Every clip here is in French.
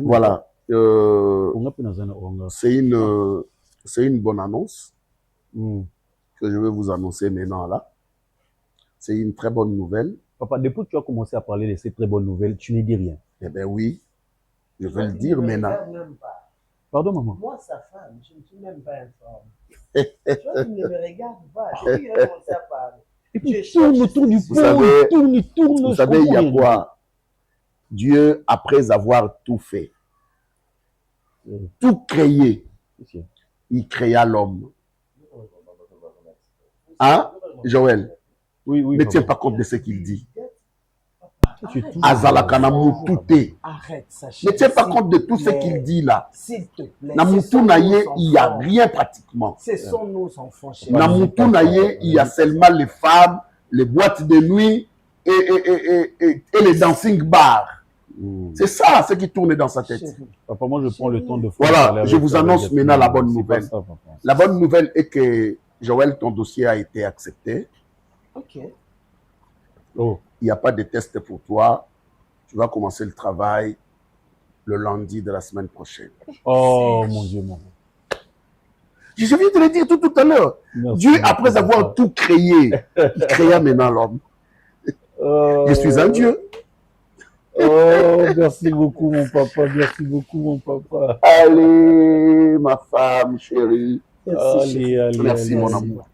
Voilà. C'est une bonne annonce que je vais vous annoncer maintenant là. C'est une très bonne nouvelle. Papa, depuis que tu as commencé à parler de ces très bonnes nouvelles, tu ne dis rien. Eh bien oui, je vais le dire maintenant. Pardon, maman. Moi, sa femme, je ne suis même pas informé. Toi, tu ne me regardes pas. Depuis qu'il a commencé à parler. Et puis, tourne autour du pot, tourne. Vous savez, il y a quoi? Dieu, après avoir tout fait, tout créé, il créa l'homme. Hein, Joël? Oui. Ne tiens pas compte de ce qu'il dit. Azalakana Moutouté. Ne tiens pas compte de tout ce qu'il dit là. S'il te plaît. Namoutou Naye, il n'y a rien pratiquement. Ce sont nos enfants. Namoutou Naye, il y a seulement les femmes, les boîtes de nuit et les dancing bars. C'est ça ce qui tourne dans sa tête. Papa, moi je prends le temps de faire. Voilà, je vous annonce maintenant la bonne nouvelle. La bonne nouvelle est que Joël, ton dossier a été accepté. Ok. Oh. Il n'y a pas de test pour toi. Tu vas commencer le travail le lundi de la semaine prochaine. Oh mon Dieu, mon Dieu. Je viens de le dire tout à l'heure. Dieu, après avoir tout créé, il créa maintenant l'homme. Je suis un Dieu. Oh, merci beaucoup, mon papa. Merci beaucoup, mon papa. Allez, ma femme chérie. Merci, mon allez. amour.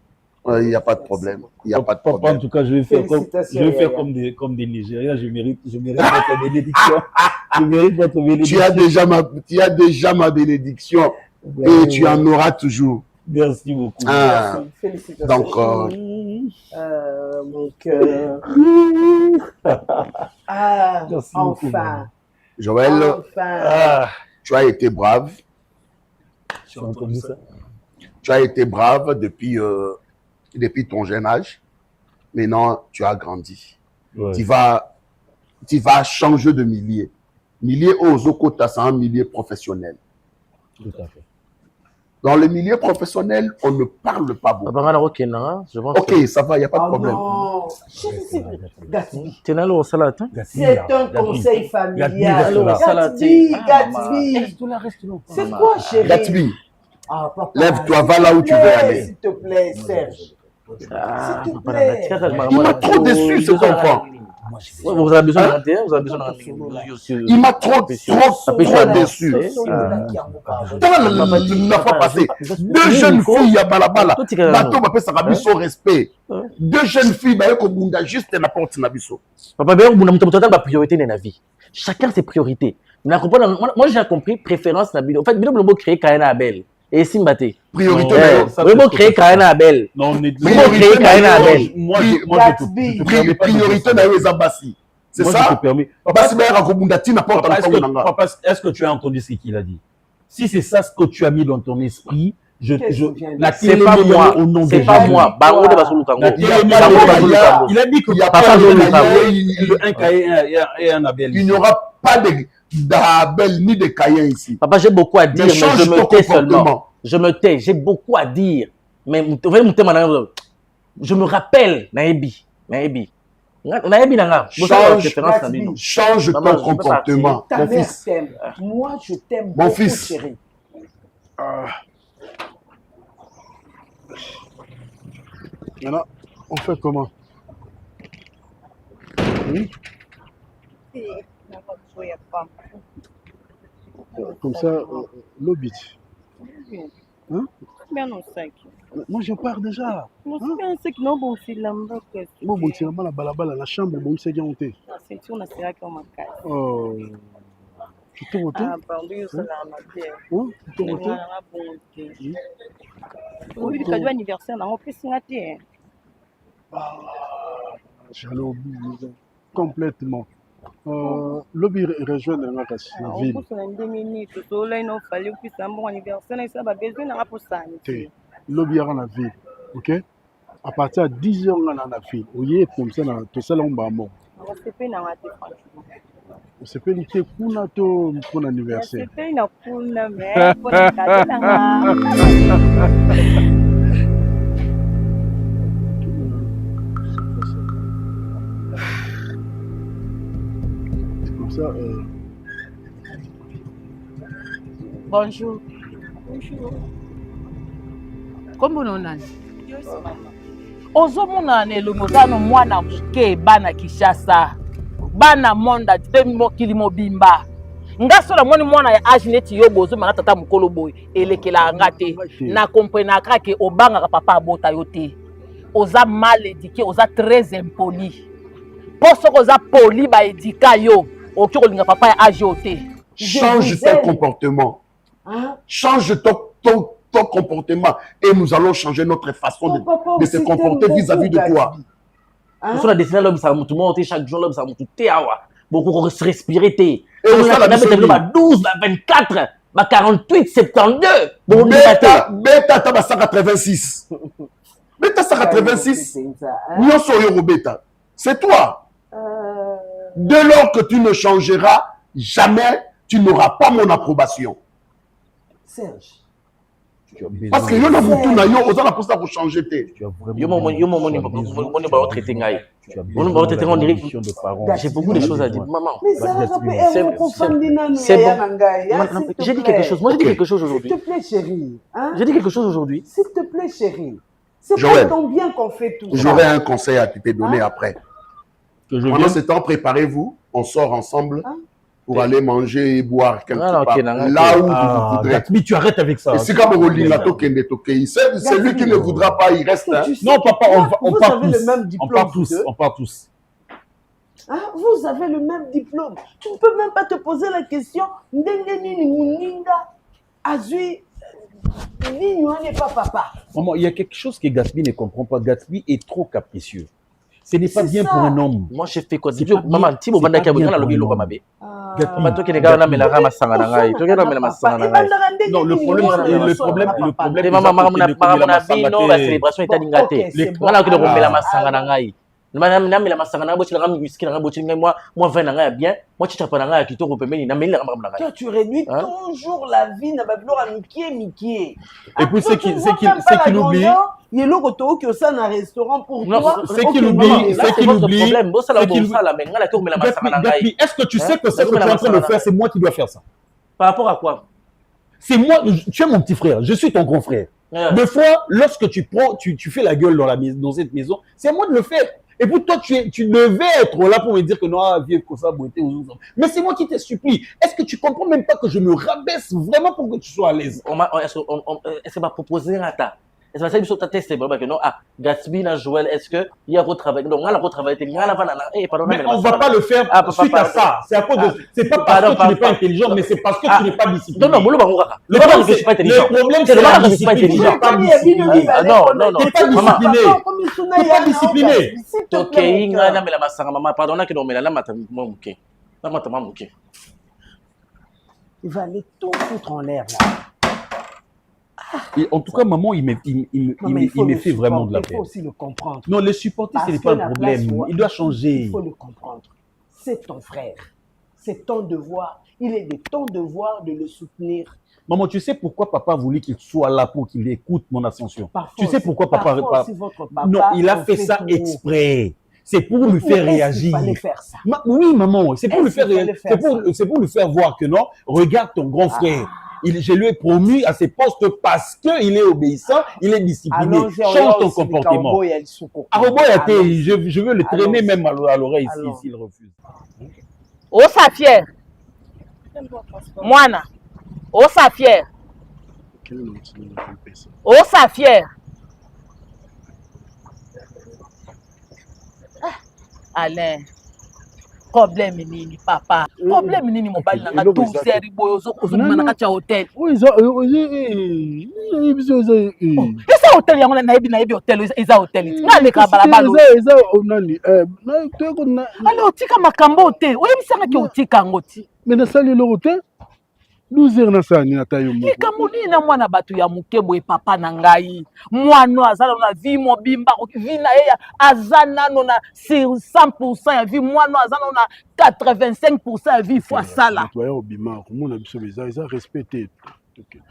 Il n'y a pas de problème. Il n'y a pas de problème. Papa, en tout cas, je vais faire comme des Nigériens. Je mérite votre bénédiction. Je mérite votre bénédiction. Tu as déjà ma bénédiction. Et tu en auras toujours. Merci beaucoup. Merci. Félicitations. Donc, mon cœur. Merci enfin. Beaucoup, Joël, tu as été brave. Tu as entendu ça? Tu as été brave depuis ton jeune âge. Maintenant, tu as grandi. Ouais. Tu vas changer de milieu. Milieu Ozokota, c'est un milieu professionnel. Tout à fait. Dans le milieu professionnel, on ne parle pas beaucoup. Ok, ça va, il n'y a pas de problème. C'est un conseil familial. Gatsby. C'est quoi, chérie? Gatsby. Lève-toi, va là où tu veux aller. S'il te plaît, Serge. S'il te plaît. Il m'a trop déçu, ce enfant. Vous avez besoin d'un terrain, vous avez besoin d'un. Il m'a trop déçu. N'a pas passé. Deux jeunes filles à Balabala. Bateau m'a fait ça rabisso respect. Deux jeunes filles, bah comme Bunda juste la porte nabisso. Papa, ben on a ma priorité dans la vie. Chacun ses priorités. Moi j'ai compris préférence nabi. En fait, Bilo Blombo créé Kaina Abel. Et Simbate. Priorité. Vraiment créer Kaina Abel. Non, on est créer Kaina Abel. Moi, priorité dans les ambassades. C'est ça? Est-ce que tu as entendu ce qu'il a dit? Si c'est ça ce que tu as mis dans ton esprit, c'est pas moi. C'est pas moi. Il a dit qu'il n'y a pas un Caïn et un Abel. Il n'y aura pas d'Abel ni de Caïn ici. Papa, j'ai beaucoup à dire, mais je me tais seulement. Je me tais, j'ai beaucoup à dire. Mais je me rappelle, Naebi. Change ton comportement. Mon fils. Moi, je t'aime beaucoup, mon fils. Chérie. Maintenant, on fait comment? Oui? Comme ça, l'obit. Hein? Moi, je pars déjà. Bon, c'est la balabala, la chambre, bon, c'est bien monté. Oh. Tu te retournes? Ah, pardon, ça l'a remarqué. Oh, tu te retournes? Oui, le cadeau anniversaire, on peut s'y rater. J'allais oublier complètement. Lobby rejoindre la ville. On 2 minutes. Là, il fallait que c'est un bon anniversaire. Ça va besoin pour ça. Lobby à la ville. Ok? À partir de 10 heures, on a la ville. Vous voyez, comme ça, tout ça, on va mort. On s'est fait franchement. On s'est fait l'été pour l'anniversaire. On s'est fait une poule, mais pour le ça, Bonjour. Bonjour. Comment on a? Ozomona ne lumozano mwana muke bana Kishasa. Bana monda temo kilimo bimba. Ngaso la mwana ya age neti yo bozo mana tata mukolo boy elekela ngate. Na comprena ke obanga ka papa bota yote. Oza mal éduqué, oza très impoli. Poso oza poli ba édika yo. Oki kolinga papa ya age yote. Change tes comportements. Hein? Change ton comportement et nous allons changer notre façon de se comporter vis-à-vis de toi. Sur la destinée, l'homme, ça m'a tout monté chaque jour, l'homme, ça m'a tout téawa. Beaucoup respirer. Et on a la 12, 24, 48, 72. Beta, t'as 186. Beta, 186. Nous sommes bêta. C'est toi. Dès lors que tu ne changeras, jamais tu n'auras pas mon approbation. Serge. Parce que yo na mutu na yo oza na posta pour changer te. Yo mon traité ngai. On va traiter en direct. J'ai beaucoup de choses à dire. Maman. Mais ça va j'ai dit quelque chose. Moi j'ai dit quelque chose aujourd'hui. S'il te plaît chérie. J'ai dit quelque chose aujourd'hui. S'il te plaît chérie. C'est pour ton bien qu'on fait tout ça. J'aurai un conseil à te donner après. Pendant ce temps, préparez-vous. On sort ensemble. Pour aller manger et boire quelque part. Là où vous voudrez. Mais tu arrêtes avec ça. Et si comme c'est lui qui ne voudra pas, il reste. Non, papa, on part tous. Le même diplôme, on part tous. Hein? Vous avez le même diplôme. Tu ne peux même pas te poser la question. N'est pas papa. Maman, il y a quelque chose que Gatsby ne comprend pas. Gatsby est trop capricieux. Ce n'est pas bien pour un homme. Moi, je fais quoi? Maman, si vous vendez un la lobby, l'eau mabe. Toi qui les gars, on a mis la rame à Sanganangai. Toi qui as mis la Sanganangai. Non, le problème, non, la célébration est à Ningate. On a que de remettre la Sanganangai. Madame, la Massangana, moi, 20 ans, bien. Moi, tu t'as pas d'anga qui te repère, toi, tu réduis toujours la vie, n'a pas de Mickey. Et puis, c'est qu'il oublie. Il y a l'autre qui est un restaurant pour toi. C'est qu'il oublie. Est-ce que tu sais que ce que tu es en train de faire, c'est moi qui dois faire ça? Par rapport à quoi? C'est moi, tu es mon petit frère, je suis ton grand frère. Des fois, lorsque tu fais la gueule dans cette maison, c'est à moi de le faire. Et pour toi, tu devais être là pour me dire que non, vieux Kosa, beauté, mais c'est moi qui te supplie. Est-ce que tu comprends même pas que je me rabaisse vraiment pour que tu sois à l'aise? Est-ce qu'on m'a proposé un tas? Est-ce que ça test que non, Gatsby, Joël, est-ce qu'il y a retravaillé? Donc, on a retravaillé. Mais on ne va pas le faire suite à ça. C'est à cause de. C'est pas parce que tu n'es pas intelligent, mais c'est parce que tu n'es pas discipliné. Non, le problème, c'est que je suis pas intelligent. Le problème, c'est que je suis pas intelligent. Non. Tu n'es pas discipliné. Tu n'es pas discipliné. Ok, il va aller tout foutre en l'air là. Et en tout cas, maman, il me fait vraiment de la peine. Il faut aussi le comprendre. Non, le supporter, ce n'est pas le problème. Il doit changer. Il faut le comprendre. C'est ton frère. C'est ton devoir. Il est de ton devoir de le soutenir. Maman, tu sais pourquoi papa a voulu qu'il soit là pour qu'il écoute mon ascension? Tu sais pourquoi papa... Non, il a fait ça exprès. C'est pour lui faire réagir. Il fallait faire ça. Oui, maman, c'est pour lui faire réagir. C'est pour lui faire voir que non, regarde ton grand frère. Je lui ai promu à ses postes parce qu'il est obéissant, il est discipliné. Change ton comportement. Je veux le traîner même à l'oreille s'il refuse. Oh, ça fier. Moana. Oh, ça fier. Oh, ça fier. Alain. Problème nini papa? Problème nini mobile na 12 heures boyo ozomona na kati ya hotel. Eza hotel yango na yebi hotel eza hotel. Na leka balabala. Eza onani na teko na. Ale otika makambo hotel. Oyebisanga ke otika ngoti. Mais na sali lo hotel 12 heures na sani na tayo moko. Likamuni na mwana batu ya mukebo e papa na ngai. Mwana azala na vie mobimba vie na ye azana no na sur 100% ya vie mwana azana na 85% ya vie fois sala. Toi obima ko mona biso beza respecté.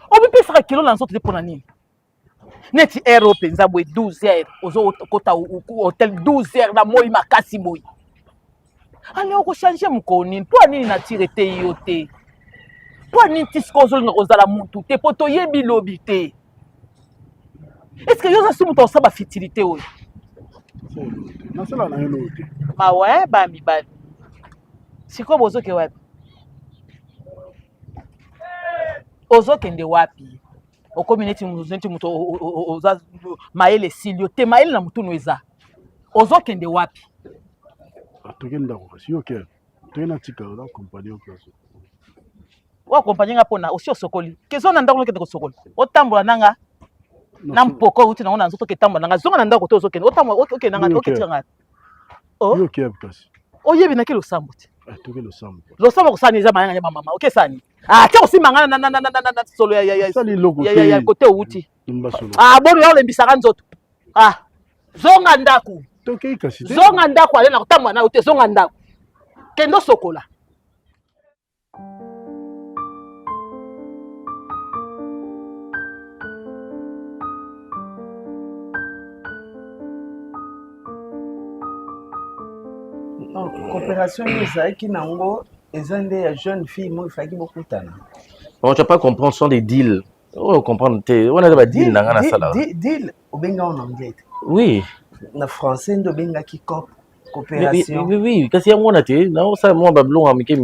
Obipe saka kilo na nzoto pona nini? Neti Europe nza boy 12 heures ozo kota hotel 12 heures na moi makasi boy. Ale oko changer mukoni. Toi nini na tire te yote. Pourquoi n'intisco ozala muntu te poto yebi lobi te? Est-ce que yoza sumu to saba fertilité oyo? nasala na yo te. Ma ouais ba mi ba. Siko bozo ke wapi? Ozo kende wapi? Okomi neti muto oza maele silio te maele na mutu no eza. Ozo kende wapi? Atokenda ko kasi yo ke. Tena tika la compagnie au place. Wa compagnie nga pona aussi osokoli. Kezo na ndako kende ko sokoli. Otambola nanga na mpoko uti na nzoto ke tambola nanga zonga na ndako to ozokende. Otambola oke nanga oketira nga. Oh. Yo ke kasi. Oyebi na ke losambo te. Atokelo sambo. Losambo ko sani za mayanga mama. Oke sani. Ah, tiens aussi mangana na solo ya Sali logo. Ya côté uti. Mbasolo. Ah, bon yo lembisaka nzoto. Ah. Zonga ndako. Tokei kasi. Zonga ndako ale na kotambola na uti zonga ndako. Kendo sokola. Coopération ezalaki nango eza nde ya jeune fille mo ifaki bokutana. Bon, tu vas pas comprendre, ce sont des deals. Oh, comprendre, on a des deals dans la salle. Deal, obenga en anglais. Oui. Na français ndo benga ki cop coopération. Oui, kasi ya mwana te. Non, ça moi bablon a mike.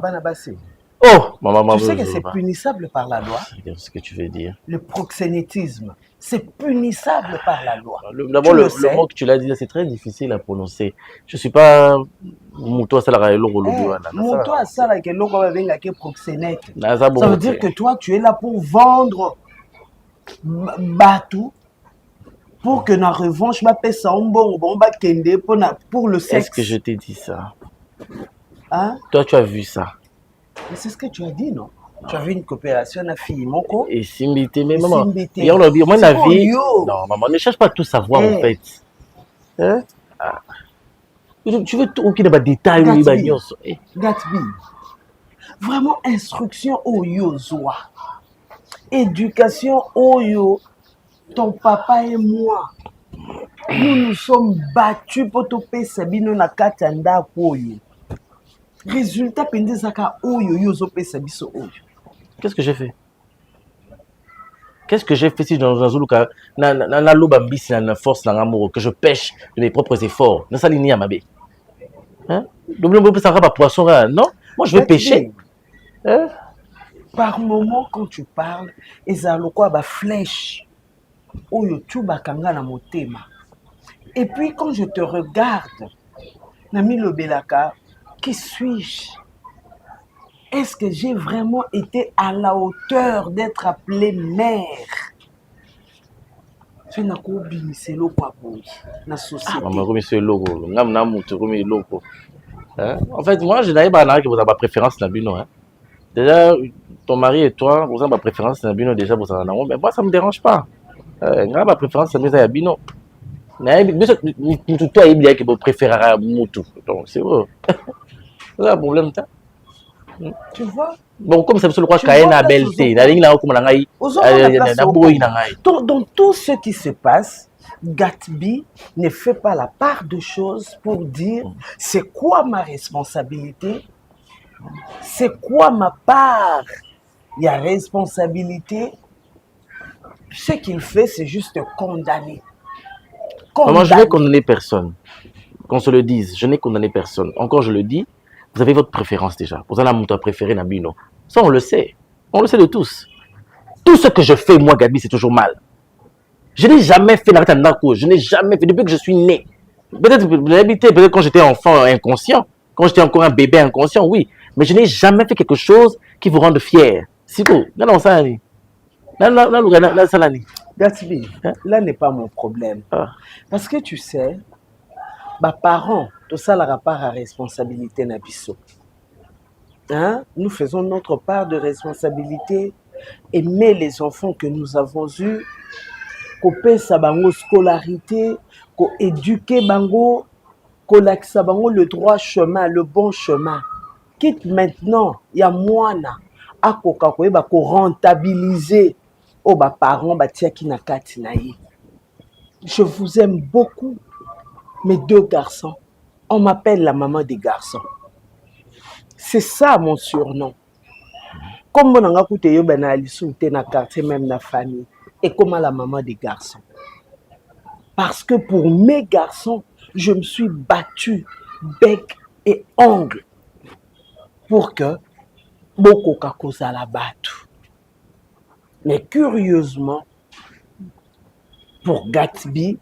Bana basi. Oh, maman. Tu sais que c'est punissable par la loi. C'est ce que tu veux dire. Le proxénétisme, c'est punissable par la loi. D'abord, le mot que tu l'as dit, c'est très difficile à prononcer. Je suis pas Mouto Asala Mouto Asala ke loko babenga ke proxénète. Ça veut dire que toi, tu es là pour vendre Batou pour que na revanche ba pesa mbongo bon ba kende pour le sexe. Est-ce que je t'ai dit ça? Hein? Toi, tu as vu ça? Mais c'est ce que tu as dit, non? Tu as vu une coopération à fille, Moko? Et Simbité, mais maman. Et on a dit, moi, la vie. Non, maman, ne cherche pas tout savoir, en fait. Hein? Ah. Tu veux tout qu'il y ait des détails, Gatbi. Vraiment, instruction au yo zoa. Éducation au yo. Ton papa et moi. Nous nous sommes battus pour te payer Sabino na katanda pour yo. Résultat, pendezaka oyo yozo pesa biso oyo. Qu'est-ce que j'ai fait? Qu'est-ce que j'ai fait si dans un Zuluka na loba mbisi na force na amour que je pêche de mes propres efforts? Na salini à ma bé. Hein? Donc ça va poisson non? Moi je vais pêcher. Hein? Par moment quand tu parles, ezaloko ba flèche. Oyo tu bakanga na motema. Et puis quand je te regarde, Nami Lobelaka, qui suis-je? Est-ce que j'ai vraiment été à la hauteur d'être appelée mère? Je n'ai pas oublié ce logo la société. En fait, moi, je n'avais pas que vous avez ma préférence dans Bino. Déjà, ton mari et toi, vous avez ma préférence dans Bino. Déjà, vous en avez. Mais moi, ça ne me dérange pas. Ma préférence dans Bino. Toi, il que vous préférez Moutou. Donc, c'est vrai. C'est un problème. Tu vois? Bon, comme ça, je crois qu'il y a une belleté. Dans tout ce qui se passe, Gatbi ne fait pas la part de choses pour dire c'est quoi ma responsabilité, c'est quoi ma part. Il y a responsabilité. Ce qu'il fait, c'est juste condamner. Moi, je n'ai condamné personne. Qu'on se le dise, je n'ai condamné personne. Encore, je le dis, vous avez votre préférence déjà. Vous avez un mouton préféré, Nabino. Ça, on le sait. On le sait de tous. Tout ce que je fais, moi, Gabi, c'est toujours mal. Je n'ai jamais fait la Nako. Je n'ai jamais fait depuis que je suis né. Peut-être quand j'étais enfant inconscient, quand j'étais encore un bébé inconscient, oui. Mais je n'ai jamais fait quelque chose qui vous rende fier. C'est tout. Non, ça, ça, Gatbi, là n'est pas mon problème. Parce que tu sais, mes parents, tout ça la part à responsabilité Nabiso. Hein? Nous faisons notre part de responsabilité, aimer les enfants que nous avons eus, couper sa bango scolarité, éduquer bango, l'accès bango le droit chemin, le bon chemin. Quitte maintenant, il y a moana à rentabiliser. Oh, bah, parents, bah, tia ki na kati na ye. Je vous aime beaucoup, mes deux garçons. On m'appelle la maman des garçons. C'est ça mon surnom. Comme on a écouté ben ali souté na quartier même na famille et comme la maman des garçons. Parce que pour mes garçons, je me suis battue bec et ongle pour que beaucoup kakosa la battu. Mais curieusement, pour Gatsby,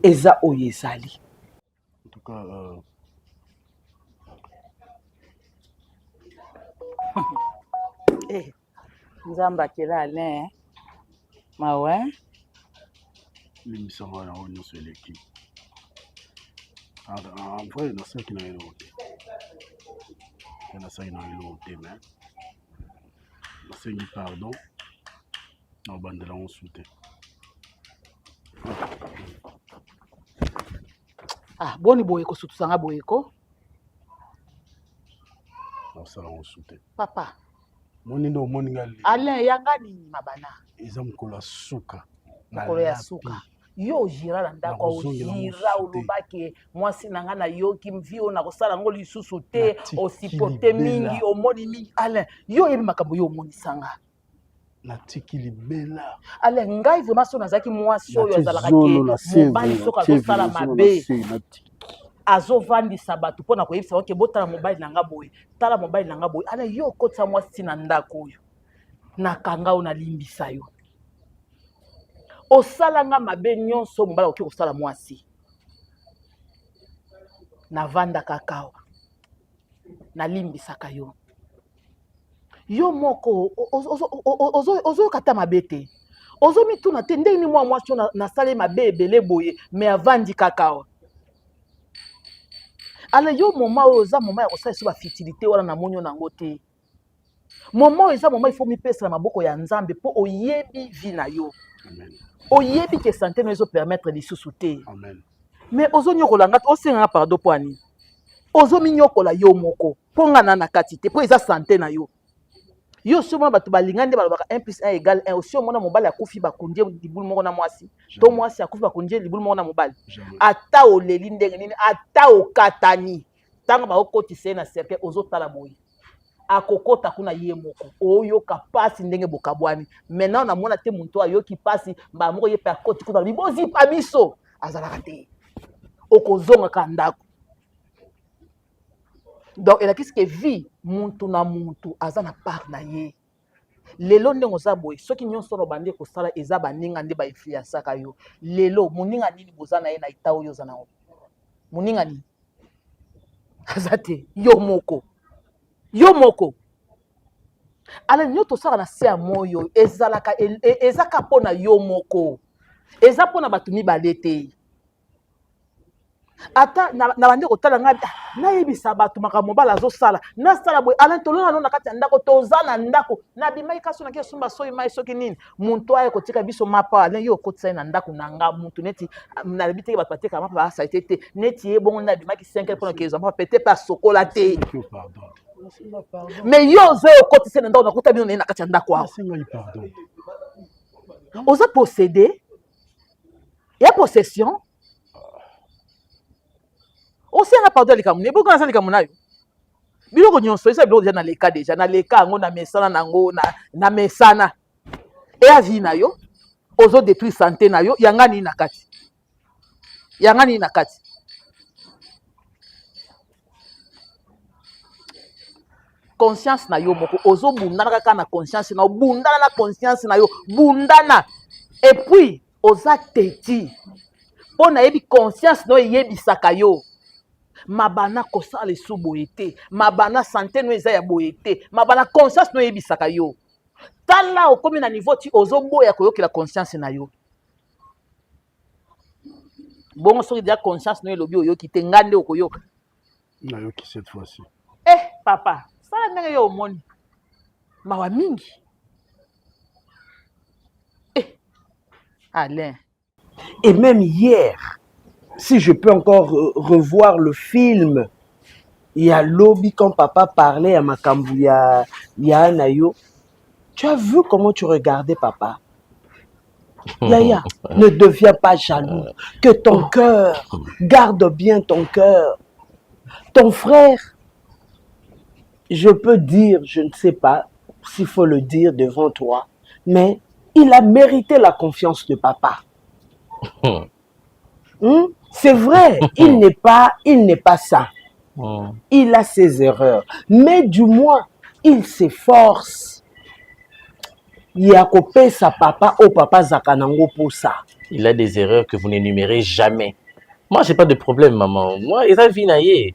Eza Oyesali. En tout cas, Nzamba kela Alain. Ma ouais. l'émission va on sur l'équipe. En vrai, il y a ça qui n'a rien noté. Il y a ça qui n'a rien noté, mais c'est une pardon. On va de là on soutient. Ah, boni boyeko surtout sanga boyeko. On ça on soutient. Papa. Moni ndo moni ngali. Alain yanga nini mabana? Eza mkola suka. Mokolo ya suka. Yo jira la ndako ojira olobaki mwasi nanga na yoki mvio na kosala ngo lisusu te osipote mingi omoni mingi. Alain yo yebi makambo yo omoni sanga. Na tiki libela. Alain ngai vraiment so nazaki mwasi oyo azalaka ke mobali soka azosala mabe. Azovandisa bato mpona koyebisa oke botala mobali nanga boye tala mobali nanga boye. Alain yo okotisa mwasi na ndako oyo nakanga oyo nalimbisa yo osalanga mabe nyonso mobali okoki kosala mwasi navandaka kawa nalimbisaka yo yo moko ozoyoka ta mabe te ozomituna te ndenge nini mwa mwasi oyo nasali mabe ebele boye me avandi kakawa. Ala yo moma oyo oza moma ya kosala so bafitilité wana na monyo nango te moma oyo eza moma ifo mipesa na maboko ya nzambe mpo oyebi vi na yo. Amen. Oyebi ke santé no ezopermettre lisusu te. Amen. Mais ozonyokola nga osenganga pardon mpo ani ozominyokola yo moko mpo nga na kati te mpo eza santé na yo. Yo si omona bato balingani nde balobaka 1 + 1 = 1 osi omona mobali akufi bakundie libulu moko na mwasi to mwasi akufi bakundie libulu moko na mobali ata oleli ndenge nini ata okatani ntango baokotisa ye na cercle ozotala boye akokota kuna ye moko oyoka pasi ndenge bokabwani. Maintenant namona te muntu ayoki pasi mbamoko ye pe akoti kuna bibozipa biso azalaka te okozongaka ndako. Donc elakisi ke vie muntu na muntu aza na part na ye. Lelo ndenge oza boye soki nyonso no bande kosala eza baninga nde bainfluensaka yo. Lelo moninga nini boza na ye na ita oyo oza nango moninga nini aza te yo moko. Yo moko. Ala nyo tosala na se ya moyo ezalaka ezaka pona yo moko. Eza pona bato mibale te. Ata na bande kotala nga na yebisa bato makambo bala azosala na sala boye ala tolona no na kati ya ndako toza na ndako na bimai kaso na ke sumba soyi mai soki nini muntu aye kotika biso mapa ala yo kotisa na ndako na nga muntu neti na lebite bato bateka mapa ba sa été neti ye bongo na bimaki 5 pour que mapa peut-être pas sokola te. Mais yo zo kotisa na ndako na kota bino na kati ya ndako awa oza possédé ya possession. Osenga pardon likamu ne boko na likamu nayo biloko nyonso eza biloko deja na leka yango na mesana nango na mesana e avi na yo ozo détruire santé na yo yanga nini na kati conscience na yo moko ozo bundana kaka na conscience na bundana na conscience na yo bundana et puis oza teti po na yebi conscience no yebisaka yo mabana kosala lesu boye te mabana santé no eza ya boye te mabana conscience no yebisaka yo tala okomi na niveau ti ozoboya koyokela conscience na yo bongo soki deja conscience no elobi oyoki te nga nde okoyoka nayoki cette fois-ci. Papa sala ndenge yo omoni mawa mingi Alain. Et même hier, si je peux encore revoir le film, il y a Lobby quand papa parlait à Makambu, il y a Anayo. Tu as vu comment tu regardais papa? Yaya, ne deviens pas jaloux. Que ton cœur, garde bien ton cœur. Ton frère, je peux dire, je ne sais pas, s'il faut le dire devant toi, mais il a mérité la confiance de papa. C'est vrai, il n'est pas ça. Il a ses erreurs, mais du moins, il s'efforce. Il y a coupé sa papa au papa Zakanango pour ça. Il a des erreurs que vous n'énumérez jamais. Moi, j'ai pas de problème, maman. Moi, ils ont vinaillé.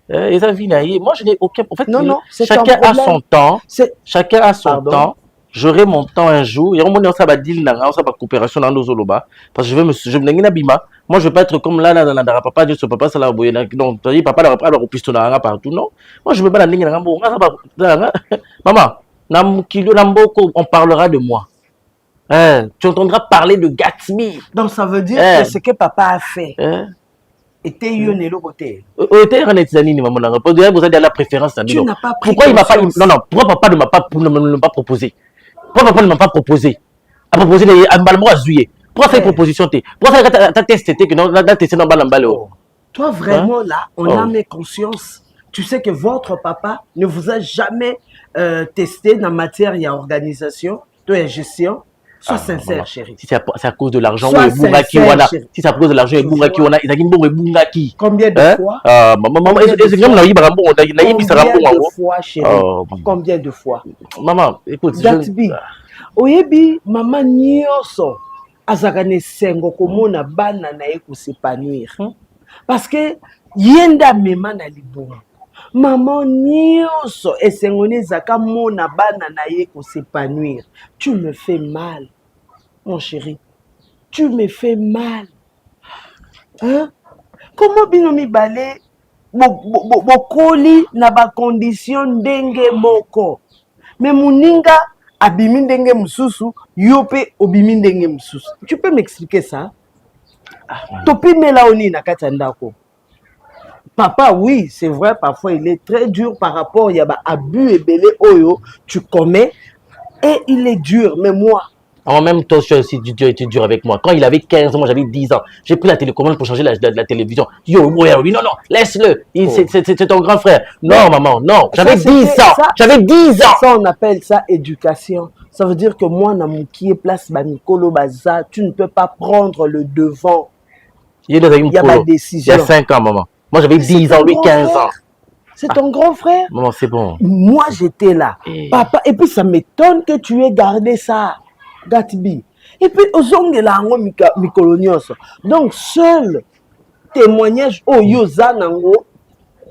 Moi, je n'ai aucun... En fait, non, chacun a son temps. Chacun a son temps. J'aurai mon temps un jour. Il y a un moment où ça va dire, ça va coopération dans nos zoloba. Parce que je veux bima. Moi, je veux pas être comme là, papa, Dieu, papa, ça là, non, papa, là, alors, au piston, partout, non. Moi, je veux pas la ligne, maman, on parlera de moi. Tu entendras parler de Gatsby. Donc, ça veut dire que ce que papa a fait était une côté. Vous avez la préférence. Tu n'as pas pris pourquoi il m'a pas... Non, pourquoi papa ne m'a pas proposé? Pourquoi papa ne m'a pas proposé? A proposé pourquoi faire une proposition? Pourquoi faire ta test que non, la test dans balambale? Toi, vraiment, là, on a mes conscience. Tu sais que votre papa ne vous a jamais testé dans matière et organisation, de gestion. Sois sincère, chérie. Si c'est à cause de l'argent, si c'est à cause de l'argent, combien de fois? Combien de fois? Maman, écoute, Gatsby, oyebi maman nyonso azakane sengo komona bana na ye s'épanouir. Parce que yenda mema na libomo. Maman nyonso esengone zaka mona bana na ye s'épanouir. Tu me fais mal, mon chéri. Tu me fais mal. Hein? Comment binomi balé bokoli na ba condition ndenge moko. Mais muninga abimi ndenge mususu, yope obimi ndenge mususu. Tu peux m'expliquer ça? Topi melaoni na katandako. Papa, oui, c'est vrai, parfois il est très dur par rapport, il y a abus et belé oyo, tu commets, et il est dur, mais moi. En même temps, tu as aussi été dur avec moi. Quand il avait 15 ans, moi j'avais 10 ans. J'ai pris la télécommande pour changer la télévision. Yo, oui, non, laisse-le. C'est ton grand frère. Non, maman, non. J'avais 10 ans. J'avais 10 ans. Ça, on appelle ça éducation. Ça veut dire que moi, dans mon qui est place, Banikolo Baza, tu ne peux pas prendre le devant. Il y a ma décision. Il y a 5 ans, maman. Moi, j'avais 10 ans, lui, 15 ans. C'est ton grand frère? Maman, c'est bon. Moi, j'étais là. Papa, et puis ça m'étonne que tu aies gardé ça. Gatsby. Et puis, aux ongles là, Mikolonios. Donc, seul témoignage au Yozanango,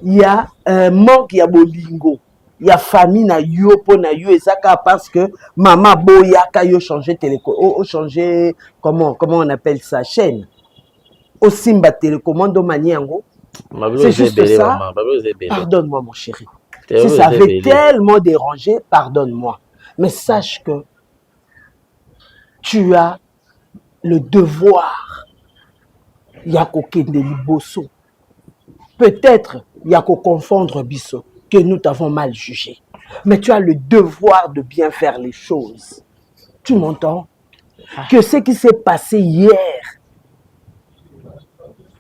il y a manque, il y a bolingo. Il y a famille na yopo na yo ezaka parce que maman boyaka yo changer télécommande, changer comment on appelle ça, chaîne. Au Simba télécommande au maniango. C'est juste ça. Pardonne-moi mon chéri. Si ça avait tellement dérangé, pardonne-moi. Mais sache que tu as le devoir. Yako kende liboso. Peut-être yako confondre biso que nous t'avons mal jugé. Mais tu as le devoir de bien faire les choses. Tu m'entends? Que ce qui s'est passé hier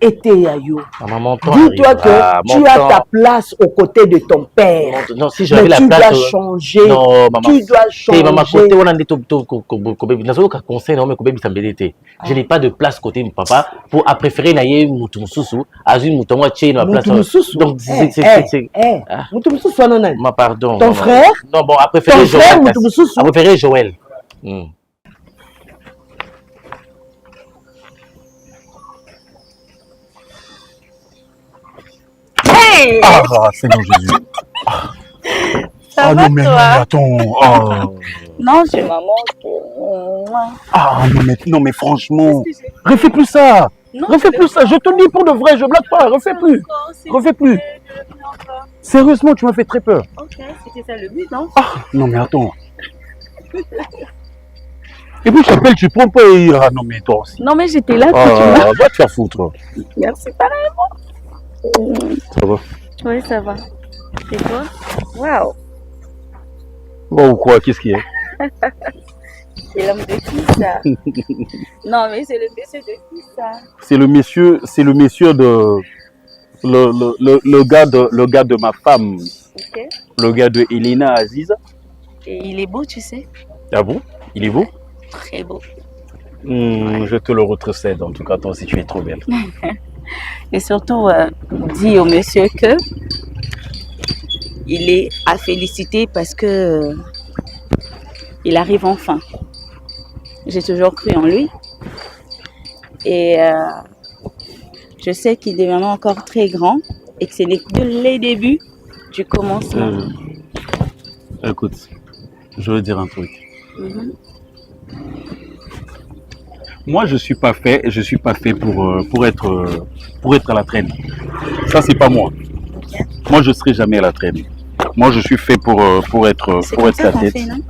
était Yayo. Dis-toi que tu as ta place aux côtés de ton père. Non, si j'avais la place, tu dois changer. Non, maman. Tu dois changer. Je n'ai pas de place côté de papa pour préférer naïe Moutoumsousou, Azul Moutoumwa Tché dans la place. Donc c'est Moutoumsousou non. Ma pardon. Ton frère? Non bon, à préférer Joël. À préférer Joël. Ah, Seigneur Jésus. Ça va, non, mais toi? attends. Non, c'est maman. Ah, non, mais franchement. Refais plus ça. Refais plus ça. Je te dis pour de vrai, je blague pas. Refais plus. Refais plus. Sérieusement, tu m'as fait très peur. Ok, c'était ça le but, non? Ah, non, mais attends. Et puis, je t'appelle, tu prends pas et ah, non, mais toi aussi. Non, mais j'étais là. Ah, va te faire foutre. Merci, pareillement. Ça va? Oui, ça va. Et toi? Waouh! Bon, ou quoi? Qu'est-ce qu'il y a? C'est l'homme de qui, ça? Non, mais c'est le monsieur de qui, ça? C'est le monsieur de... Le gars de ma femme. Ok. Le gars de Elena Aziza. Et il est beau, tu sais. Ah bon? Il est beau? Très beau. Je te le retrocède. En tout cas, toi aussi, tu es trop belle. Et surtout, dis au monsieur que il est à féliciter parce que il arrive enfin. J'ai toujours cru en lui. Et je sais qu'il est vraiment encore très grand et que ce n'est que les débuts du commencement. Écoute, je veux dire un truc. Moi, je suis pas fait pour être à la traîne. Ça, c'est pas moi. Okay. Moi, je serai jamais à la traîne. Moi, je suis fait pour être la tête. Fait, non?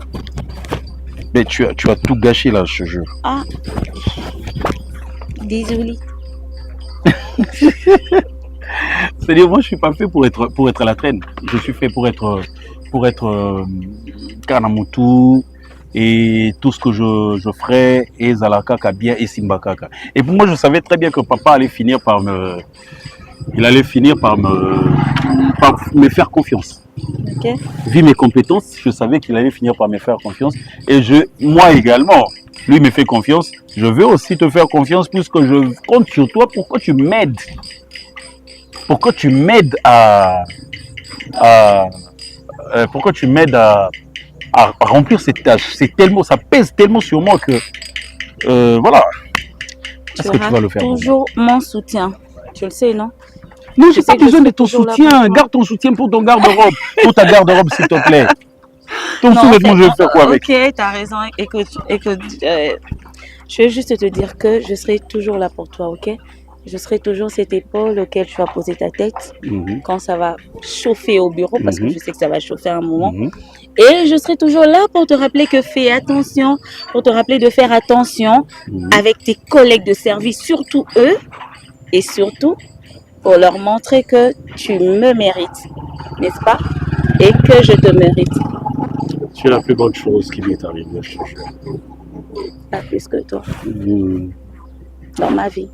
Mais tu as tout gâché là, je te jure. Ah, désolé. C'est-à-dire, moi, je suis pas fait pour être à la traîne. Je suis fait pour être Kanamutu et tout ce que je ferai et Zalakaka bien et Simbakaka. Et pour moi, je savais très bien que papa allait finir par me faire confiance. Okay. Vu mes compétences, je savais qu'il allait finir par me faire confiance. Et moi également, lui me fait confiance. Je veux aussi te faire confiance puisque je compte sur toi pour que tu m'aides. Pour que tu m'aides à remplir cette tâche. Ça pèse tellement sur moi que voilà. Est-ce que tu vas le faire? Toujours mon soutien. Tu le sais, non? Non, j'ai pas besoin de ton soutien. Garde ton soutien pour ton garde-robe. Pour ta garde-robe, s'il te plaît. Ton sous-vêtement, je vais faire quoi avec? Ok, t'as raison. Écoute, je vais juste te dire que je serai toujours là pour toi, ok? Je serai toujours cette épaule auquel tu vas poser ta tête quand ça va chauffer au bureau, parce que je sais que ça va chauffer un moment. Et je serai toujours là pour te rappeler que fais attention, pour te rappeler de faire attention avec tes collègues de service, surtout eux, et surtout pour leur montrer que tu me mérites, n'est-ce pas? Et que je te mérite. C'est la plus bonne chose qui m'est arrivée, je te jure. Pas plus que toi. Dans ma vie,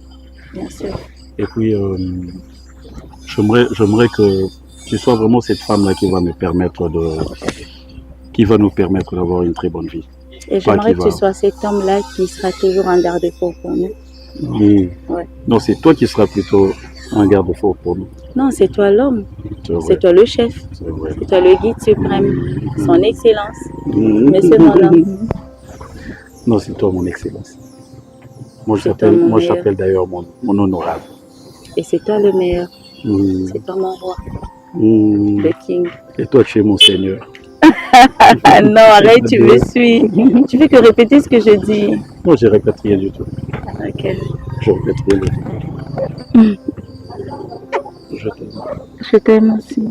bien sûr. Et puis, j'aimerais que tu sois vraiment cette femme-là qui va nous permettre d'avoir une très bonne vie. Et j'aimerais que tu sois cet homme-là qui sera toujours un garde-fou pour nous. Ouais. Non, c'est toi qui seras plutôt un garde-fou pour nous. Non, c'est toi l'homme. C'est toi le chef. C'est toi le guide suprême. Son Excellence. Monsieur mon homme. Non, c'est toi mon Excellence. Moi, j'appelle d'ailleurs mon honorable. Et c'est toi le meilleur. C'est toi mon roi. Le king. Et toi, tu es mon Seigneur. Non, arrête, tu me suis. Tu fais que répéter ce que je dis. Non, je répète rien du tout. Ok. Je répète rien du tout. Je t'aime. Je t'aime aussi.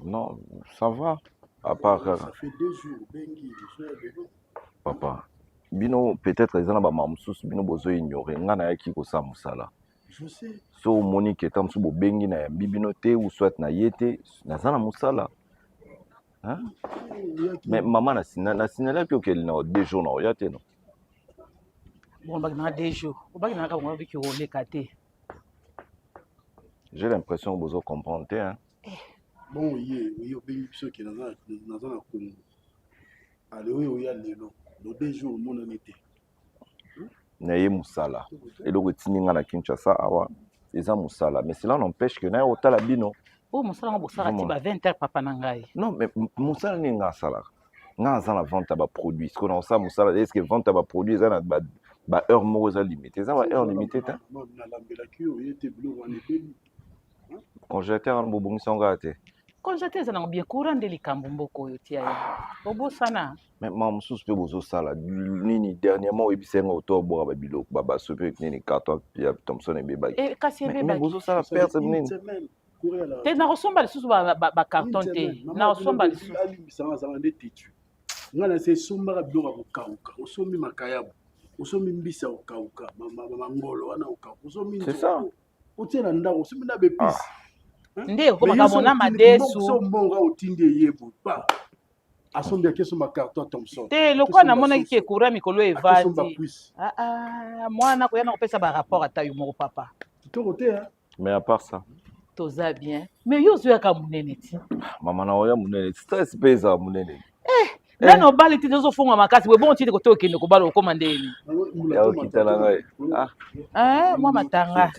Non, ça va. À part. Ça fait 2 jours, Bengi, je suis à vélo. Papa, bino peut-être les gens qui bino bozo ignorer ngana yaki ko sa musala. Je sais. So Monique etam su bo bengi na bibino te ou soit na yete na zana musala. Hein? Mais maman na sinala pio qu'elle na 2 jours na yate non. Bon ba na 2 jours. Ba na ka ngwa biki o le kate. J'ai l'impression que bozo comprendre hein. Bon, oui, bengi biso qui na zana Congo. Allez, oui, lelo. Dans 2 jours, mon en était. Naye musala. Et donc tininga na Kinshasa awa, eza musala. Mais cela n'empêche que na otala bino. Oh, musala ngo sala ti ba 20h papa na ngai. Non, mais musala ni nga sala. Nga za la vente ba produit. Ce qu'on a ça musala, est-ce que vente ba produit za na ba heure mo za limité. Ça va heure limitée ta. Non, na lambela ki o yete bleu wana pe. Congélateur en bobongisa nga te. Congélateur za na bien courant de likambo mboko yo tia ya. Bobo sana. Mais maman mususu pe bozo sala nini dernièrement oyebisenga otoboka babiloko babaso pe nini carton ya Thomson et beba. Et kasi beba. Mais bozo sala perte nini. Te na resomba lisusu ba carton te. Na resomba lisusu. Ali bisanga za ndé titu. Ngana se somba biloko kokauka. Osombi makayabo. Osombi mbisa okauka. Mama ngolo wana okauka. Osombi. C'est ça. Otiena ndako osombi na bepisi. Nde ko makamona madesu. So mbonga otinde yebo pa. asombi akeso makarton Thompson te lokwa namonaki ke courant mikolo evandi mwana koya na kopesa barapport ata yo moko papa kitoko te mais à part ça toza bien mais yo ozoyaka monene ti mama na oya monene stress mpe ezala monene nani obali ti tozofungwa makasi boye bongo tite kote okende kobala okoma ndeni ya okitala ngai mwa matanga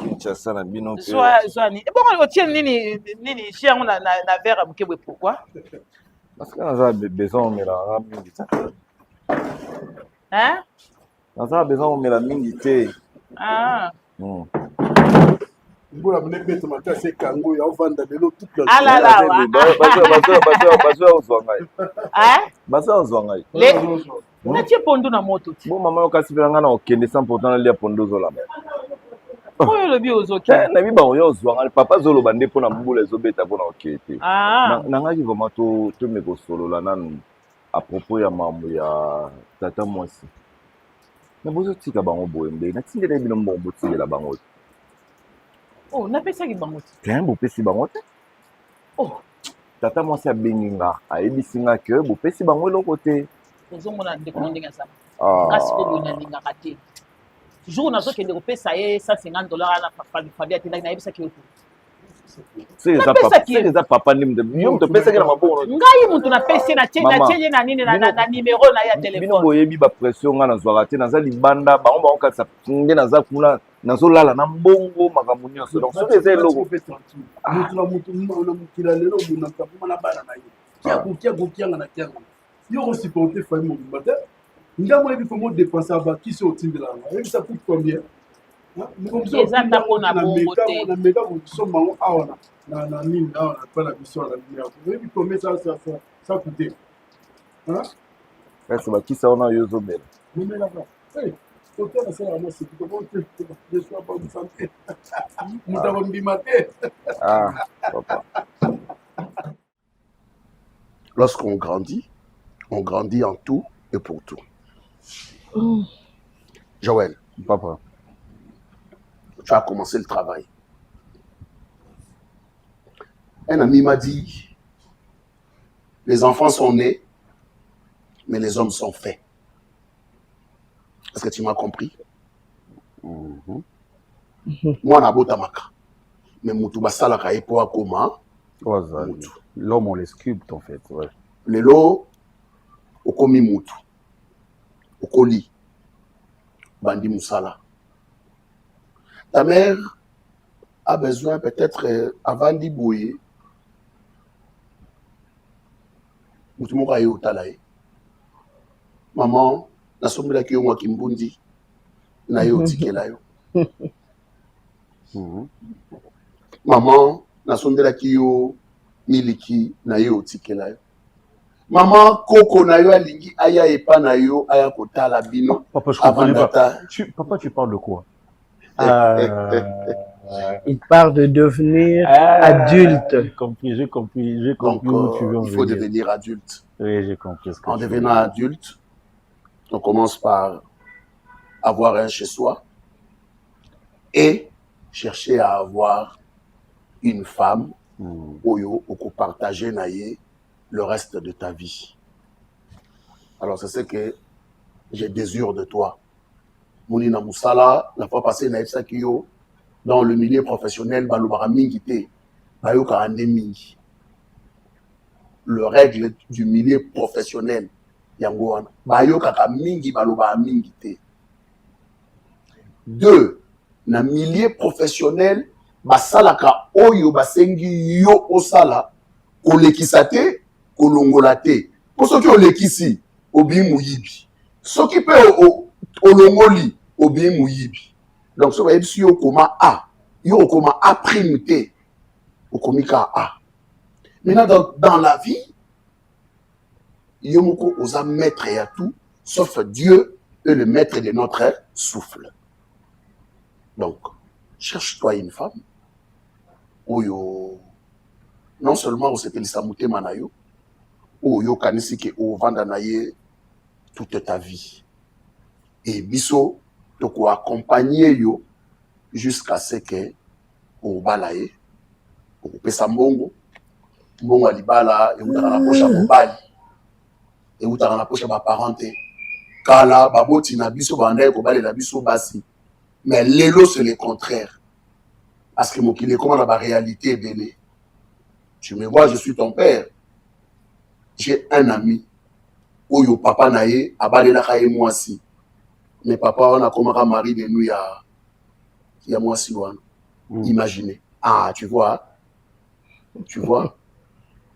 kinshasa na bino mpe zwani bongo otie nini chi yango na verre moke boye pourquoi parce que naza besoin omela nga mingi te naza besoin omela mingi te mbola mine beto makasi ekango ya ovanda lelo toute la bazo ozwa ngai bazo ozwa ngai natie pondu na moto ti bo mama okasi mpe na ngai na okende sans pourtant nalia pondu ozolamba oyo olobi ozoki nayebi bango yo ozwa ngai papa azoloba nde mpo na mbula ezobeta mpo na okee te na ngaki vraimen tomeka osolola nanu à propos ya mambo ya tata mwasi me bozotika bango boye ndenge natindela bino mbongo botikela bango te napesaki bango te bopesi bango te tata mwasi abengi nga ayebisi nga ke bopesi bango eloko te ozomona ndeko na ndenge asama kasi po boye nalingaka te jour nazokende kopesa ye $150 na fabi atindaki nayebisaki yo eza papa nde yo moto opesaki na mabongo ngai moto napesi natie na nini na nimero na ye ya telefone bino boyebi bapression nga nazwaka te naza libanda bango baokatisa nde naza kuna nazolala na mbongo makambo nyonso donc soki eza eloko moto na mokila lelo omonaka mpoma na bana na ye kiakokianga na kianga yo kosupporte fami mobimba te nga moyebi komo dépense abakisi otindelanga oyebisa coûte combien eza ndako na bongo te nameka kosomba yango awa na nini awa na pa na biso na bilako oyebi combien ça coûte kasi bakisa wana yo ozomela momelaka hotel asalaka na seki je sois pas une santé moto akondima te papa lorsqu'on grandit en tout et pour tout. Joël, papa, tu as commencé le travail. Un ami m'a dit, les enfants sont nés, mais les hommes sont faits. Est-ce que tu m'as compris? Moi, na botamaka. Mais mutu basalaka epo akoma. L'homme, on les sculpte en fait. Ouais. Lelo, okomi mutu. Okoli. Bandi Moussala. Ta mère a besoin peut-être avant d'y bouiller. Mutu moka yo talaye. Maman, na sombela ki yo mwa kimbundi. Na yo tikela yo. Maman, na sombela ki yo miliki na yo tikela yo. Maman, koko na yo alingi aya epa na yo aya kotala bino. Papa, je comprends pas. Papa, tu parles de quoi? Il parle de devenir adulte. J'ai compris où tu veux en venir. Il faut devenir adulte. Oui, j'ai compris. En devenant adulte, on commence par avoir un chez soi et chercher à avoir une femme oyo oko partager naie le reste de ta vie. Alors c'est ce que je désire de toi. Mounina Moussala, la fois passée, naïfsa kiyo, dans le milieu professionnel, balobara mingi te, bayoka ande mingi. Le règle du milieu professionnel, yangoana, bayoka ka mingi balobara mingi te. 2, na milieu professionnel, basalaka oyo basengi yo osala, kolekisa te, kolongola te. Pour ceux qui ont lekisi, obi muyibi. Ceux qui peuvent olongoli, obi muyibi. Donc, ça va être si yo koma A. Yo koma A prime T. Okomika A. Maintenant, dans la vie, yo moko osa maître et à tout, sauf Dieu est le maître de notre souffle. Donc, cherche-toi une femme. Oyo, non seulement c'était le samouté manayo, oyo kanisi ke o vanda naye toute ta vie. Et biso, toko accompagner yo jusqu'à ce que o balaye, o pesa mbongo, mbongo alibala, et on a la poche à mobali. et où t'as la poche à parenté. Kala, baboti na biso bandai ko bale la biso basi. Mais l'élo c'est le contraire. Parce que mon qu'il est comment la réalité est belle. Tu me vois, je suis ton père. J'ai un ami. Oyo papa naye abale la kaye moi si. Mais papa on a comme un mari de nous il y a moi si loin. Imaginez. Ah, tu vois,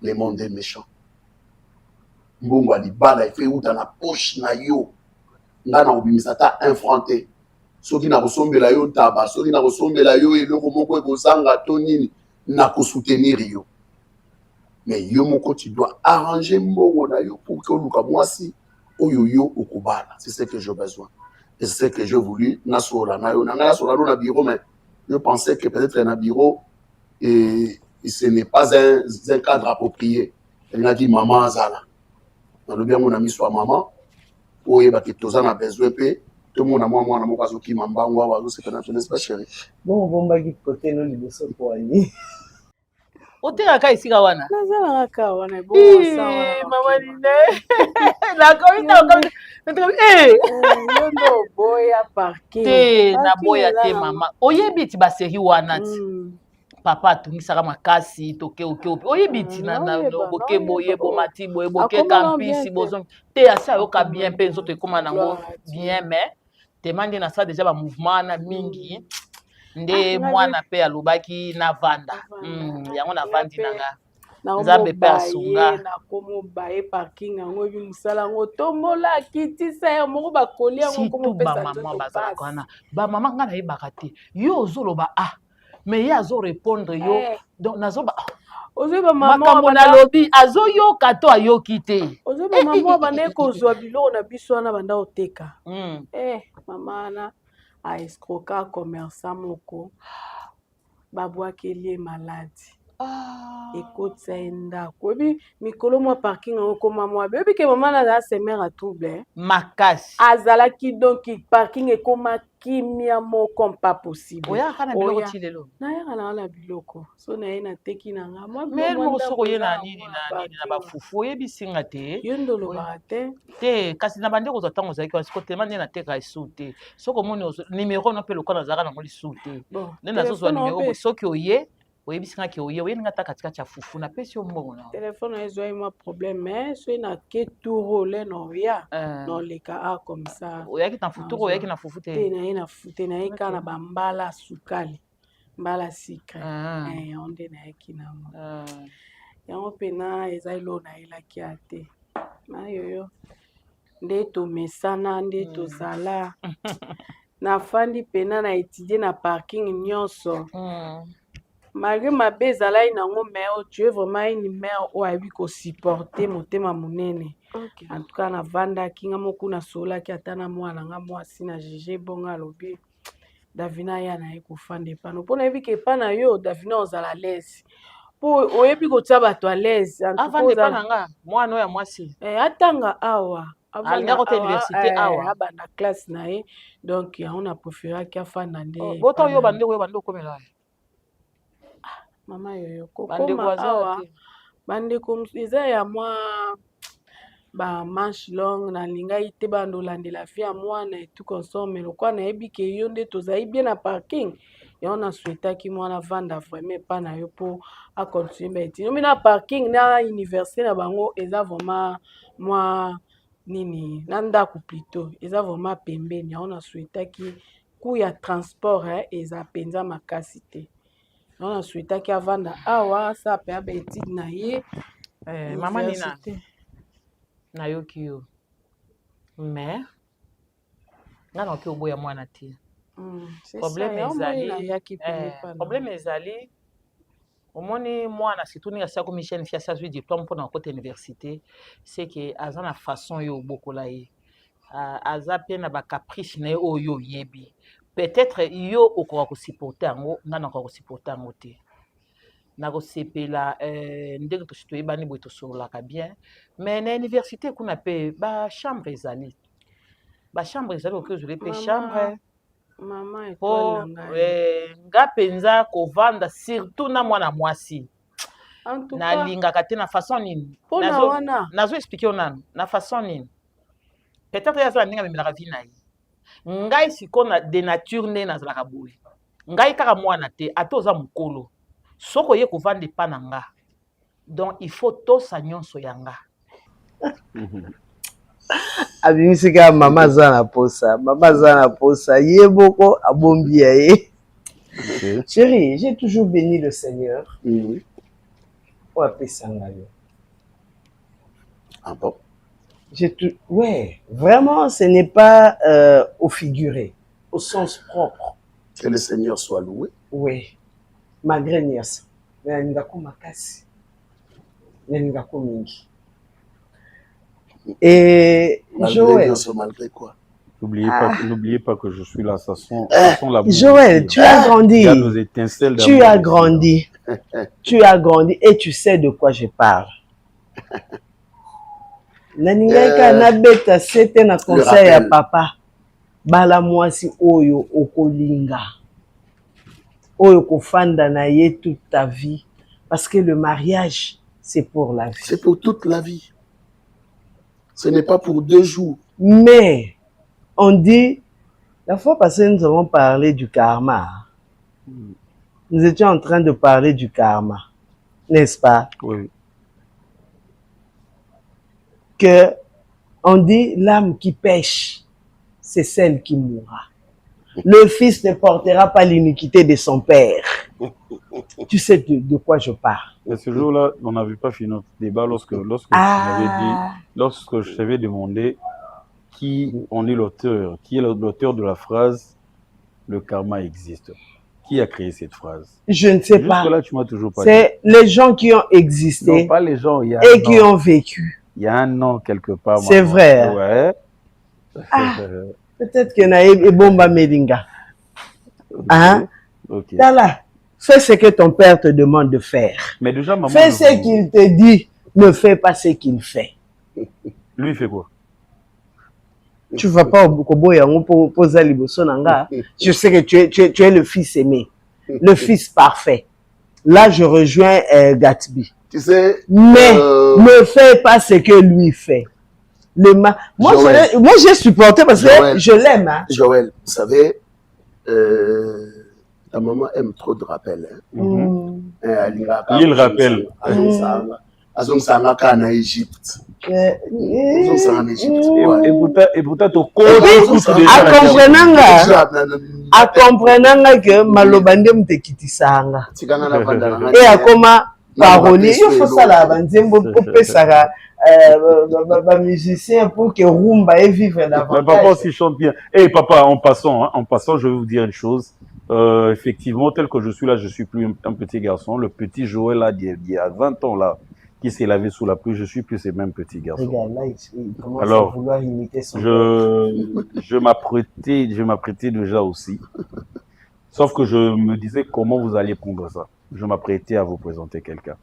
le monde est méchant. Mbongo alibala il fait où dans la poche na yo. Nga na obimisa ta infronté. Soki na kosombela yo taba, soki na kosombela yo eloko moko ekozanga to nini na ko soutenir yo. Mais yo moko tu dois arranger mbongo na yo pour que luka mwasi oyo yo okubala. C'est ce que j'ai besoin. Et c'est ce que j'ai voulu na sola na yo. Na sola na bureau mais je pensais que peut-être un bureau et ce n'est pas un cadre approprié. Elle a dit maman azala. Dans le bien mon ami soit maman. Oye ba ki toza na besoin pe tout le monde a moi na mokazo ki mambango wa zo c'est n'est pas chéri. Bon bomba ki côté no liboso po ani. Otera ka isika wana. Nazala ka wana bon sawa. Mama nine. La komita yo ndo boya parking. Te na boya te mama. Oyebi ti ba série wana ti. Papa atungisaka makasi toke oyebi ti na boke boye bomati boye boke campus bozon te asa yoka bien pe nzoto ekoma nango bien mais demande na ça déjà ba mouvement na mingi nde mwana pe alobaki na vanda yango na vandi nanga nzambe pe asunga na komo bae parking yango bi musala ngo tombola kitisa ya moko bakoli yango komo pesa mama bazala kana ba mama nga na yebaka te yo ozoloba mais il y a à répondre yo donc nazo ba ozoba maman na lobby azo yo kato ayo kité ozoba maman bane ko zwa bilo na biso na banda oteka mama na a escroquer commerçant moko babwa kelie malade ekotsa ndako ebi mikolo mwa parking okoma mwa bebi ke mama na se mère à trouble makasi azalaki donc parking ekoma kimia moko pas possible oya kana biloko tilelo na yaka na biloko so na yena teki na nga mwa mais mo soko yena nini na bafufu oyebi singa te yo ndolo barate te kasi na bande kozwa tango zaki parce que tellement na teka isu te soko moni numéro no pe lokana zaka na ngoli su te ne nazo zwa numéro soki oye oyebi singa ki oye oye ngata katika cha fufu na pesi yo mbongo na téléphone ezo moi problème mais so na ke touro le no ya no le ka comme ça oya ki ta futu oya ki na fufu te na ina futu na ika na bambala sukali mbala sikre onde na yaki na mo yango pena eza ilo na elaki ate na yoyo nde to mesana nde to zala na fandi pena na étudier na parking nyonso malgré ma bezala inango mais tu es vraiment une mère ou abi ko supporter motema munene en tout cas na vanda kinga moku na sola ki atana mwana nga mwasi na jije bonga lobi Davina ya na eko fande pano pona ebi ke pana yo Davina ozala l'aise po oyebi ko tia bato à l'aise en tout cas avande pana nga mwana ya mwasi atanga awa alinga ko université awa abana classe na ye donc on a préféré ki afanda nde boto yo bande komela mama yoyo kokoma awa bandeko eza ya mwa ba manche longue na linga ite bando landela vie ya mwana et tout consomme lokwa na yebi ke yo nde tozali bien na parking ya on a souhaité ki mwana vanda vraiment pas na yo po a continuer beti no mina parking na université na bango eza vraiment mwa nini na ndako plutôt eza vraiment pembeni ya on a souhaité ki ku ya transport eza penza makasi te on a souhaité ki avanda awa sa pe abetide na ye mama nina na yoki yo mais nga na oboya mwana te problème ezali omoni mwana surtout ninga sako Michel fi asazwi diplôme mpona kokota université c'est que aza na façon yo obokola ye aza pe na bacaprice na ye oyo oyebi peut-être yo okoka kosupporte yango nga na okoka kosupporte yango te nakosepela ndenge toyebani boye tosololaka bien mais na université kuna mpe bachambre ezali oke ozwile mpe chambre po nga mpenza kovanda surtout na mwana mwasi na lingaka te na façon nini nazo expliquer onana na façon nini peut-être yazala ndenge amemelaka vi na ye ngai sikoyo na de nature nde nazalaka boye ngai kaka mwana te ate oza mokolo soki oye kovanda epa na nga donc il faut tosa nyonso ya nga abimisika mama aza na posa ye moko abombi ya ye. Chérie, j'ai toujours béni le Seigneur. Pour appeler Sangayo. Ah bon? Ouais, vraiment, ce n'est pas au figuré, au sens propre. Que le Seigneur soit loué. Oui, malgré Nias. Mais Ngako Makasi. Ngako Mingi. Et Joël. Malgré quoi? N'oubliez pas que je suis l'assassin. Joël, tu as grandi. Il y a nos étincelles tu as grandi. Tu as grandi et tu sais de quoi je parle. Naningaka nabeta c'était na conseil à papa. Bala mwasi oyo okolinga. Oyo kofanda na ye toute ta vie. Parce que le mariage, c'est pour la vie. C'est pour toute la vie. Ce n'est pas pour 2 jours. Mais on dit, la fois passée, nous avons parlé du karma. Nous étions en train de parler du karma, n'est-ce pas? Oui. Que on dit l'âme qui pêche, c'est celle qui mourra. Le fils ne portera pas l'iniquité de son père. Tu sais de quoi je parle. Mais ce jour-là, on n'avait pas fini notre débat lorsque je t'avais demandé qui en est l'auteur, qui est l'auteur de la phrase « Le karma existe ». Qui a créé cette phrase? Je ne sais pas. Jusque-là, tu m'as toujours pas C'est les gens qui ont existé. Non, pas les gens. Et qui ont vécu. Il y a un nom quelque part. C'est vrai. Ouais. Peut-être qu'il y en a et Bomba Melinga. Hein? Ok. Tala, fais ce que ton père te demande de faire. Mais déjà, maman. Fais ce qu'il te dit. Ne fais pas ce qu'il fait. Lui, il fait quoi? Tu ne vas pas au Koboya pour poser Liboso Nanga. Je sais que tu es le fils aimé, le fils parfait. Là, je rejoins Gatsby. Tu sais. Mais ne fais pas ce que lui fait. Moi, j'ai supporté parce que je l'aime. Hein. Joël, vous savez, ta maman aime trop de rappels. Hein. Il rappelle. Azong Sangaka en Égypte. Et pourtant, ton a comprenanga que malobande mtekitisanga. Et a comment parolier, il faut ça là, banzembo popesaka ba musicien pour que rumba et vivre davantage. Papa aussi chante bien. Et papa, en passant, je vais vous dire une chose. Effectivement, tel que je suis là, je suis plus un petit garçon. Le petit Joël là, il y a 20 ans là, qui s'est lavé sous la pluie, je suis plus ce même petit garçon. Regarde, là, il commence alors, à vouloir imiter son je m'apprêtais déjà aussi. Sauf que je me disais comment vous alliez prendre ça. Je m'apprêtais à vous présenter quelqu'un.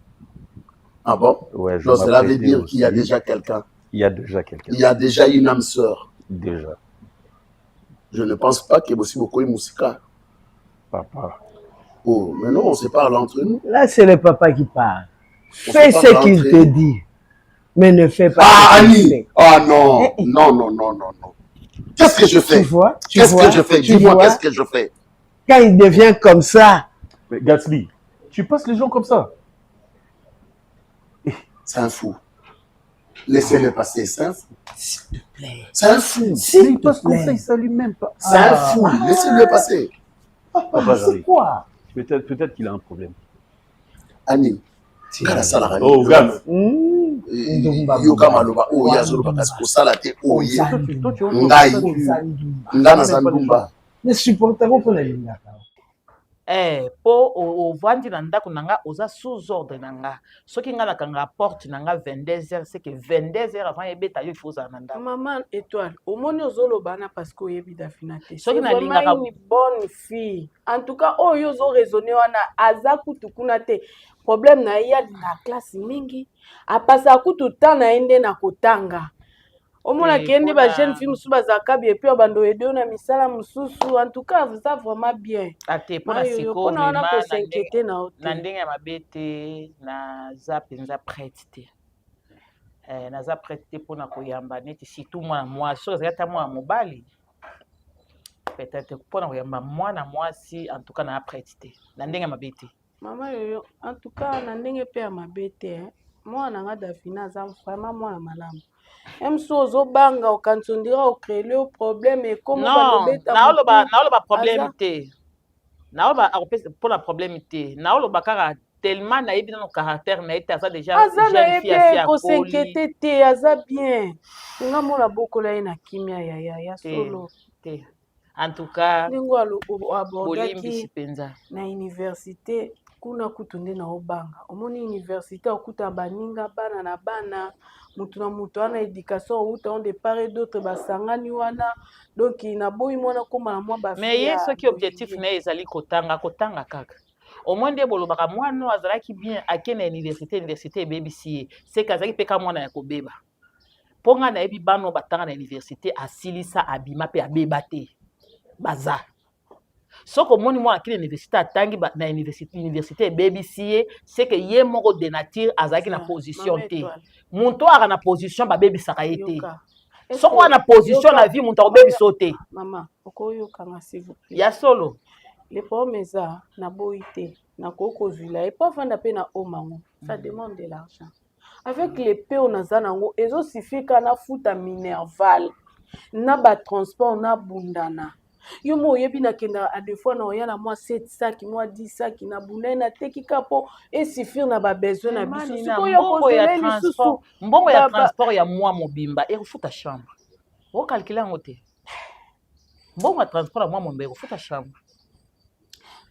Ah bon? Ouais, donc cela veut dire qu'il y a déjà quelqu'un. Il y a déjà quelqu'un. Il y a déjà une âme sœur. Déjà. Je ne pense pas qu'il y ait aussi beaucoup de Moussika. Papa. Oh, mais non, on se parle entre nous. Là, c'est le papa qui parle. Fais ce qu'il te dit, mais ne fais pas. Ah, Annie! Ah non, non. Qu'est-ce que je fais? Qu'est-ce que je fais? Dis-moi, qu'est-ce que je fais? Quand il devient comme ça. Mais Gatsby, tu passes les gens comme ça. C'est un fou. Laissez-le passer, c'est un fou. S'il te plaît. C'est un fou. Il passe comme ça, il s'allume même pas. C'est un fou. Laissez-le passer. Papa, c'est quoi? Peut-être qu'il a un problème. Annie. Oh, Gam. Yoga maloba. Oh, yazoloba kasi kosala te. Oh, ye. Ngai. Ngana zandumba. Ne supportons pas la ligne. Po ovandi na ndako nanga oza sous ordre nanga soki nga nakanga porte nanga 22h c'est que 22h avant ebeta yo faut za na ndako maman étoile omoni ozoloba na parce que oyebi dafina te soki na lingaka une bonne fille en tout cas oyo zo raisonner wana aza kutu kuna te problème na ya na classe mingi apasa kutu temps na ende na kotanga omona kende ba jeune fille mususu bazaka bien puis bando aider na misala mususu en tout cas ça vraiment bien ate pona siko na ko s'inquiéter na hotel na ndenge mabete na za penza prête te naza prête te pona koyamba neti surtout moi so zata moi mobali peut-être pona koyamba mwana mwasi en tout cas na prête te na ndenge mabete mama yoyo en tout cas na ndenge pe ya mabete mwana nga Dafina za vraiment mwana malamu même si ozobanga okansondira ocréer au problème et comme balobeta naoloba problème te naoloba pour la problème te naoloba kaka tellement nayebi na caractère na ete aza déjà jeune fille assez ko s'inquiéter te aza bien nga mona bokola ye na kimia ya solo te en tout cas ndingo abordaki penza na université kuna kutunde na obanga omoni université okuta baninga bana na bana mutu na mutu ana éducation outa on de part et d'autre basangani wana donc na boyi mwana koma na mwa ba mais ye soki objectif na ezali kotanga kaka au moins nde bolobaka mwana azalaki bien ake na université ebebisi ye seke azalaki mpe ka mwana ya kobeba mpo nga nayebi bano batanga na université asilisa abima mpe abeba te baza soko moni mwana akili université atangi na université ebebisi ye seke ye moko de nature azalaki na position te muntu aka na position babebisaka ye te soko wana position na vie muntu akobebisa o te mama okoyokanga s'il vous plaît ya solo le problème eza na boyi te na kokozwila et pas vanda pe na omango ça demande de l'argent avec les peo naza nango ezosuffire kana futa minerval na batransport na bundana yo mo yebi na kenda a deux fois na oya na moi 7 sacs moi 10 sacs na bundana na teki kapo et suffire na ba besoin na biso siko yo konsoler lisusu mbongo ya transport ya moi mobimba e futa chambre o calculer ngo te mbongo ya transport ya moi mobimba e futa chambre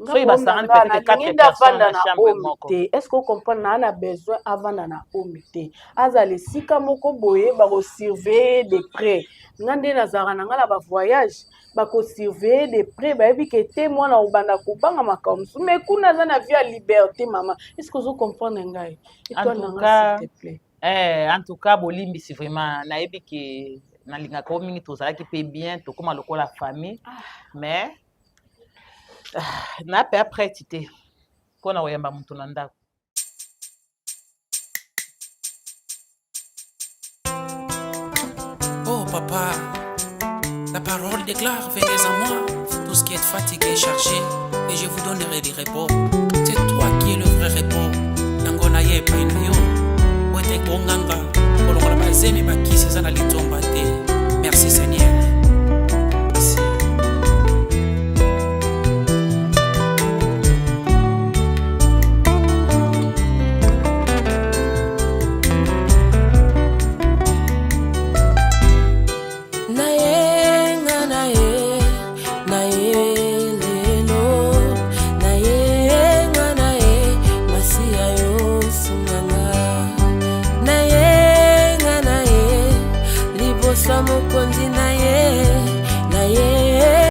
soki basangani peut-être 4 personnes na chambre moko est-ce qu'on comprend na besoin avant na omi te azala esika moko boye bakosurveiller de près nga nde nazalaka na nga na bavoyage bakosurveiller de près bayebi ke te mwana obanda kobanga makambo mosusu mais kuna aza na vie ya liberté mama est-ce que ozocomprendre ngai en tout cas bolimbisi vraiment nayebi ke nalingaka o mingi tozalaki mpe bien tokóma lokola famille mais na pe après te mpona koyamba moto na ndako oh papa la parole déclare venez à moi tout ce qui est fatigué chargé et je vous donnerai du repos c'est toi qui es le vrai repos yango na ye paino yo wete konganga kolokola bazemi bakisi eza na litongo